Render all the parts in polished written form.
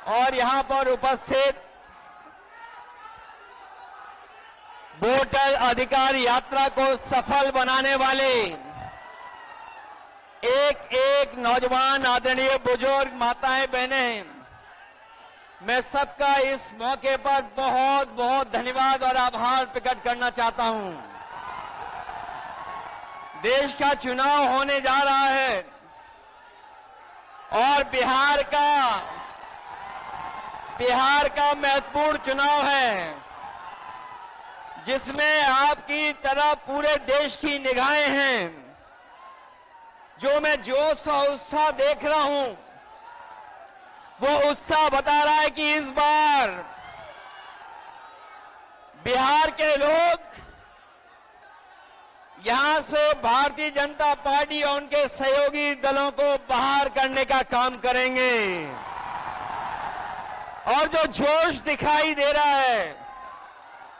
और यहां पर उपस्थित वोटर अधिकार यात्रा को सफल बनाने वाले एक एक नौजवान, आदरणीय बुजुर्ग, माताएं, बहनें, मैं सबका इस मौके पर बहुत बहुत धन्यवाद और आभार प्रकट करना चाहता हूं। देश का चुनाव होने जा रहा है और बिहार का महत्वपूर्ण चुनाव है, जिसमें आपकी तरह पूरे देश की निगाहें हैं। जो मैं जोश और उत्साह देख रहा हूं, वो उत्साह बता रहा है कि इस बार बिहार के लोग यहां से भारतीय जनता पार्टी और उनके सहयोगी दलों को बाहर करने का काम करेंगे। और जो जोश दिखाई दे रहा है,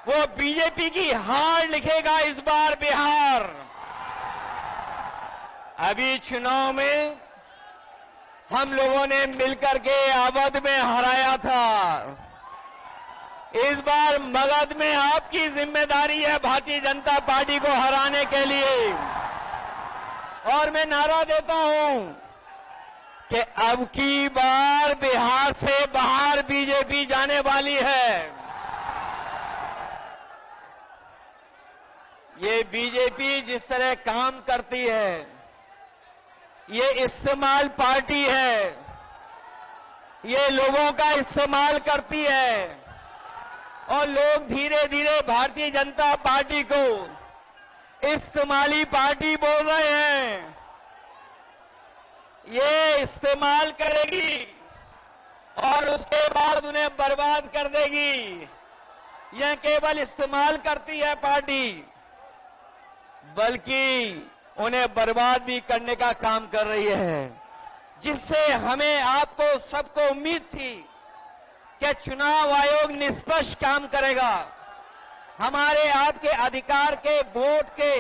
वो बीजेपी की हार लिखेगा इस बार बिहार। अभी चुनाव में हम लोगों ने मिलकर के अवध में हराया था। इस बार मगध में आपकी जिम्मेदारी है भारतीय जनता पार्टी को हराने के लिए। और मैं नारा देता हूं कि अब की बार बिहार से बाहर बीजेपी जाने वाली है। ये बीजेपी जिस तरह काम करती है, ये इस्तेमाल पार्टी है, ये लोगों का इस्तेमाल करती है और लोग धीरे धीरे भारतीय जनता पार्टी को इस्तेमाली पार्टी बोल रहे हैं। ये इस्तेमाल करेगी और उसके बाद उन्हें बर्बाद कर देगी। यह केवल इस्तेमाल करती है पार्टी, बल्कि उन्हें बर्बाद भी करने का काम कर रही है, जिससे हमें, आपको, सबको उम्मीद थी कि चुनाव आयोग निष्पक्ष काम करेगा, हमारे आपके अधिकार के, वोट के,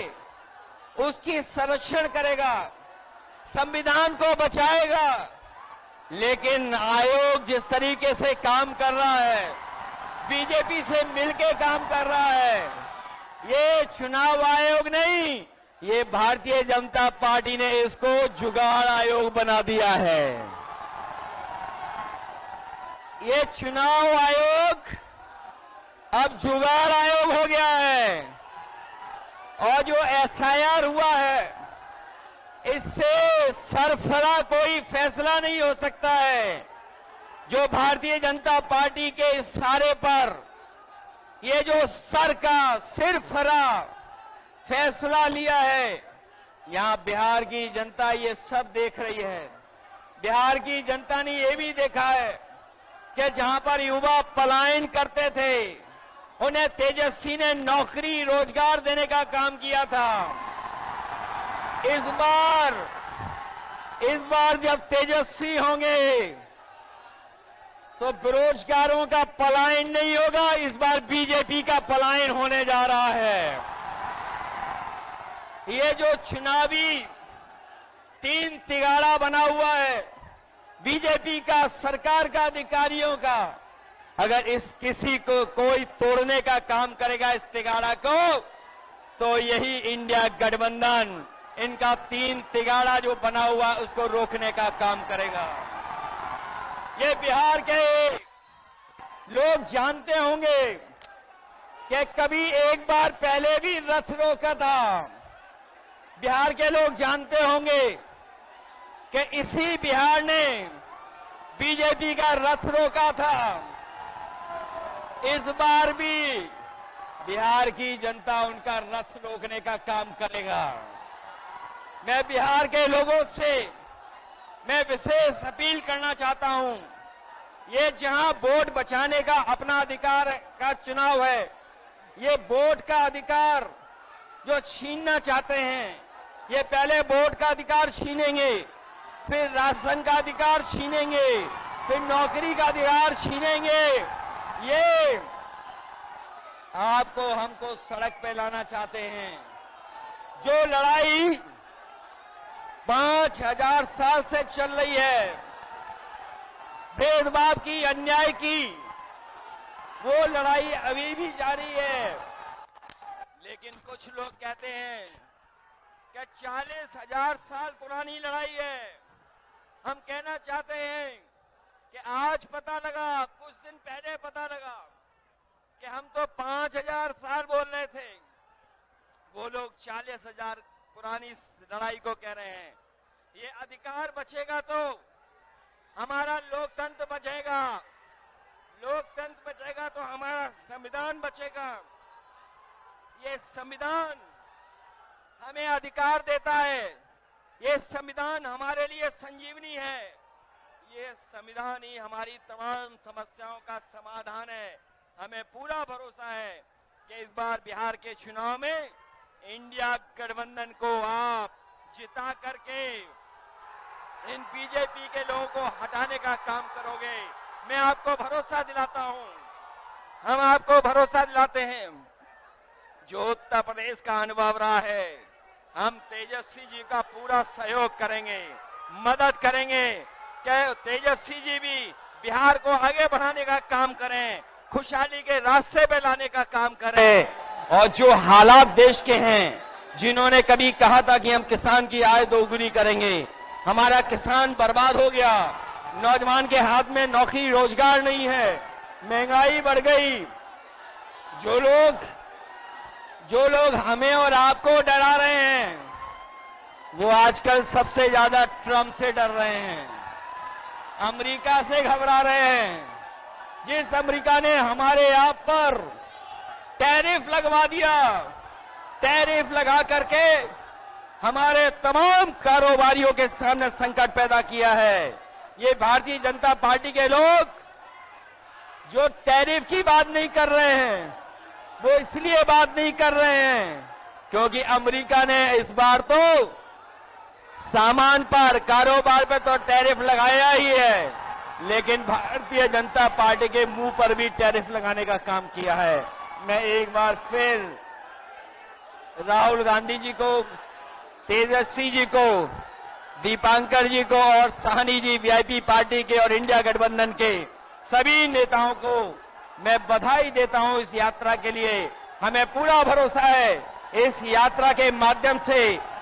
उसकी संरक्षण करेगा, संविधान को बचाएगा। लेकिन आयोग जिस तरीके से काम कर रहा है, बीजेपी से मिलकर काम कर रहा है, ये चुनाव आयोग नहीं, ये भारतीय जनता पार्टी ने इसको जुगाड़ आयोग बना दिया है। ये चुनाव आयोग अब जुगाड़ आयोग हो गया है। और जो एसआईआर हुआ है, इससे सरफरा कोई फैसला नहीं हो सकता है। जो भारतीय जनता पार्टी के इशारे पर ये जो सिरफरा फैसला लिया है, यहां बिहार की जनता ये सब देख रही है। बिहार की जनता ने ये भी देखा है कि जहां पर युवा पलायन करते थे, उन्हें तेजस्वी ने नौकरी, रोजगार देने का काम किया था। इस बार जब तेजस्वी होंगे तो बेरोजगारों का पलायन नहीं होगा, इस बार बीजेपी का पलायन होने जा रहा है। ये जो चुनावी तीन तिगाड़ा बना हुआ है बीजेपी का, सरकार का, अधिकारियों का, अगर इस किसी को कोई तोड़ने का काम करेगा इस तिगाड़ा को, तो यही इंडिया गठबंधन इनका तीन तिगाड़ा जो बना हुआ उसको रोकने का काम करेगा। ये बिहार के लोग जानते होंगे कि कभी एक बार पहले भी रथ रोका था। बिहार के लोग जानते होंगे कि इसी बिहार ने बीजेपी का रथ रोका था। इस बार भी बिहार की जनता उनका रथ रोकने का काम करेगा। मैं बिहार के लोगों से मैं विशेष अपील करना चाहता हूं, ये जहां वोट बचाने का अपना अधिकार का चुनाव है, ये वोट का अधिकार जो छीनना चाहते हैं, ये पहले वोट का अधिकार छीनेंगे, फिर राशन का अधिकार छीनेंगे, फिर नौकरी का अधिकार छीनेंगे। ये आपको, हमको सड़क पे लाना चाहते हैं। जो लड़ाई 5000 साल से चल रही है, भेदभाव की, अन्याय की, वो लड़ाई अभी भी जारी है। लेकिन कुछ लोग कहते हैं कि 40,000 साल पुरानी लड़ाई है। हम कहना चाहते हैं कि आज पता लगा, कुछ दिन पहले पता लगा कि हम तो 5,000 साल बोल रहे थे, वो लोग 40,000 पुरानी लड़ाई को कह रहे हैं। ये अधिकार बचेगा तो हमारा लोकतंत्र बचेगा, लोकतंत्र बचेगा तो हमारा संविधान बचेगा। ये संविधान हमें अधिकार देता है, ये संविधान हमारे लिए संजीवनी है, ये संविधान ही हमारी तमाम समस्याओं का समाधान है। हमें पूरा भरोसा है कि इस बार बिहार के चुनाव में इंडिया गठबंधन को आप जिता करके इन बीजेपी के लोगों को हटाने का काम करोगे। मैं आपको भरोसा दिलाता हूं, हम आपको भरोसा दिलाते हैं। जो उत्तर प्रदेश का अनुभव रहा है, हम तेजस्वी जी का पूरा सहयोग करेंगे, मदद करेंगे कि तेजस्वी जी भी बिहार को आगे बढ़ाने का काम करें, खुशहाली के रास्ते पे लाने का काम करें। और जो हालात देश के हैं, जिन्होंने कभी कहा था कि हम किसान की आय दोगुनी करेंगे, हमारा किसान बर्बाद हो गया, नौजवान के हाथ में नौकरी रोजगार नहीं है, महंगाई बढ़ गई। जो लोग हमें और आपको डरा रहे हैं, वो आजकल सबसे ज्यादा ट्रंप से डर रहे हैं, अमेरिका से घबरा रहे हैं। जिस अमेरिका ने हमारे आप पर टैरिफ लगवा दिया, टैरिफ लगा करके हमारे तमाम कारोबारियों के सामने संकट पैदा किया है। ये भारतीय जनता पार्टी के लोग जो टैरिफ की बात नहीं कर रहे हैं, वो इसलिए बात नहीं कर रहे हैं क्योंकि अमेरिका ने इस बार तो सामान पर, कारोबार पर तो टैरिफ लगाया ही है, लेकिन भारतीय जनता पार्टी के मुंह पर भी टैरिफ लगाने का काम किया है। मैं एक बार फिर राहुल गांधी जी को, तेजस्वी जी को, दीपांकर जी को और साहनी जी वीआईपी पार्टी के और इंडिया गठबंधन के सभी नेताओं को मैं बधाई देता हूं इस यात्रा के लिए। हमें पूरा भरोसा है इस यात्रा के माध्यम से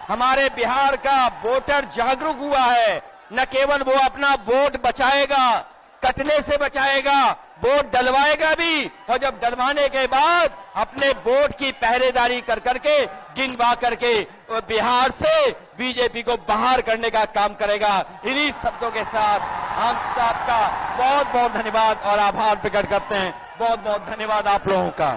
हमारे बिहार का वोटर जागरूक हुआ है। न केवल वो अपना वोट बचाएगा, कटने से बचाएगा, वोट डलवाएगा भी, और जब डलवाने के बाद अपने वोट की पहरेदारी कर करके, गिनवा करके बिहार से बीजेपी को बाहर करने का काम करेगा। इन्हीं शब्दों के साथ हम सबका बहुत बहुत धन्यवाद और आभार प्रकट करते हैं। बहुत बहुत धन्यवाद आप लोगों का।